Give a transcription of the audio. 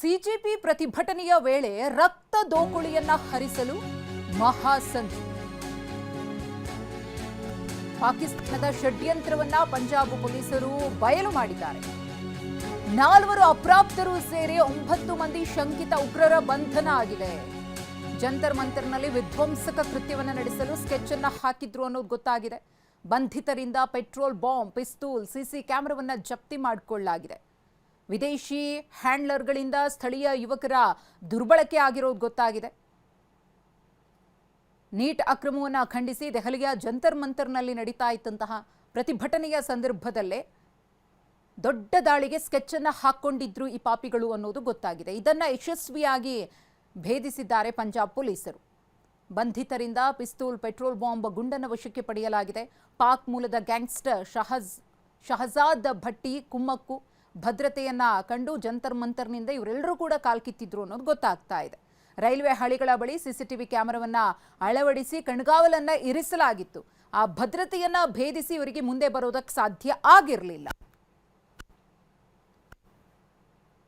CJP ಪ್ರತಿಭಟನೆಯ ವೇಳೆ ರಕ್ತ ದೋಕುಳಿಯನ್ನ ಹರಿಸಲು ಮಹಾಸಂಚು. ಪಾಕಿಸ್ತಾನದ ಷಡ್ಯಂತ್ರವನ್ನ ಪಂಜಾಬ್ ಪೊಲೀಸರು ಬಯಲು ಮಾಡಿದ್ದಾರೆ. 4 ಅಪ್ರಾಪ್ತರು ಸೇರಿ 9 ಮಂದಿ ಶಂಕಿತ ಉಗ್ರರ ಬಂಧನ ಆಗಿದೆ. ಜಂತರ್ ಮಂತರ್ನಲ್ಲಿ ವಿಧ್ವಂಸಕ ಕೃತ್ಯವನ್ನು ನಡೆಸಲು ಸ್ಕೆಚ್ ಅನ್ನ ಹಾಕಿದ್ರು ಅನ್ನೋದು ಗೊತ್ತಾಗಿದೆ. ಬಂಧಿತರಿಂದ ಪೆಟ್ರೋಲ್ ಬಾಂಬ್, ಪಿಸ್ತೂಲ್, ಸಿಸಿ ಕ್ಯಾಮೆರಾವನ್ನ ಜಪ್ತಿ ಮಾಡಿಕೊಳ್ಳಲಾಗಿದೆ. ವಿದೇಶಿ ಹ್ಯಾಂಡ್ಲರ್ಗಳಿಂದ ಸ್ಥಳೀಯ ಯುವಕರ ದುರ್ಬಳಕೆ ಆಗಿರೋದು ಗೊತ್ತಾಗಿದೆ. ನೀಟ್ ಅಕ್ರಮವನ್ನು ಖಂಡಿಸಿ ದೆಹಲಿಯ ಜಂತರ್ ಮಂತರ್ನಲ್ಲಿ ನಡೀತಾ ಇದ್ದಂತಹ ಪ್ರತಿಭಟನೆಯ ಸಂದರ್ಭದಲ್ಲೇ ದೊಡ್ಡ ದಾಳಿಗೆ ಸ್ಕೆಚ್ ಅನ್ನ ಹಾಕೊಂಡಿದ್ರು ಈ ಪಾಪಿಗಳು ಅನ್ನೋದು ಗೊತ್ತಾಗಿದೆ. ಇದನ್ನ ಯಶಸ್ವಿಯಾಗಿ ಭೇದಿಸಿದ್ದಾರೆ ಪಂಜಾಬ್ ಪೊಲೀಸರು. ಬಂಧಿತರಿಂದ ಪಿಸ್ತೂಲ್, ಪೆಟ್ರೋಲ್ ಬಾಂಬ್, ಗುಂಡನ್ನು ವಶಕ್ಕೆ ಪಡೆಯಲಾಗಿದೆ. ಪಾಕ್ ಮೂಲದ ಗ್ಯಾಂಗ್ಸ್ಟರ್ ಶಹಜಾದ್ ಭಟ್ಟಿ ಕುಮ್ಮಕ್ಕು ಭದ್ರತೆಯನ್ನ ಕಂಡು ಜಂತರ್ ಮಂತರ್ನಿಂದ ಇವರೆಲ್ಲರೂ ಕೂಡ ಕಾಲ್ಕಿತ್ತಿದ್ರು ಅನ್ನೋದು ಗೊತ್ತಾಗ್ತಾ ಇದೆ. ರೈಲ್ವೆ ಹಳಿಗಳ ಬಳಿ ಸಿಸಿಟಿವಿ ಕ್ಯಾಮೆರಾವನ್ನ ಅಳವಡಿಸಿ ಕಣ್ಗಾವಲನ್ನ ಇರಿಸಲಾಗಿತ್ತು. ಆ ಭದ್ರತೆಯನ್ನ ಭೇದಿಸಿ ಇವರಿಗೆ ಮುಂದೆ ಬರೋದಕ್ಕೆ ಸಾಧ್ಯ ಆಗಿರಲಿಲ್ಲ.